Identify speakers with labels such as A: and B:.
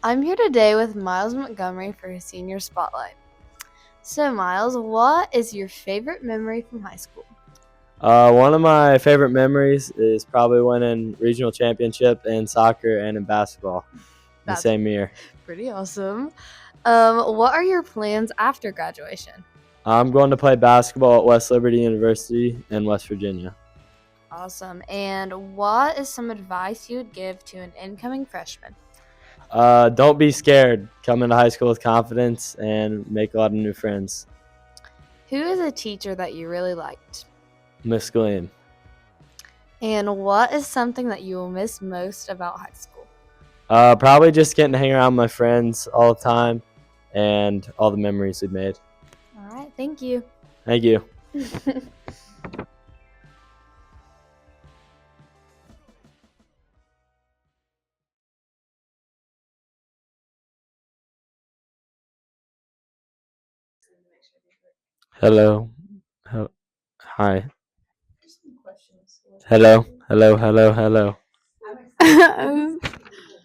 A: I'm here today with Miles Montgomery for his senior spotlight. So, Miles, what is your favorite memory from high school?
B: One of my favorite memories is probably winning regional championship in soccer and in basketball in the
A: That's
B: same year.
A: pretty awesome. What are your plans after graduation?
B: I'm going to play basketball at West Liberty University in West Virginia.
A: Awesome. And what is some advice you would give to an incoming freshman?
B: Don't be scared. Come into high school with confidence and make a lot of new friends.
A: Who is a teacher that you really liked?
B: Miss Glean.
A: And what is something that you will miss most about high school?
B: Probably just getting to hang around with my friends all the time and all the memories we made.
A: All right, thank you.
B: Thank you. Hello. Hi. Hello. Hello. Hello. Hello.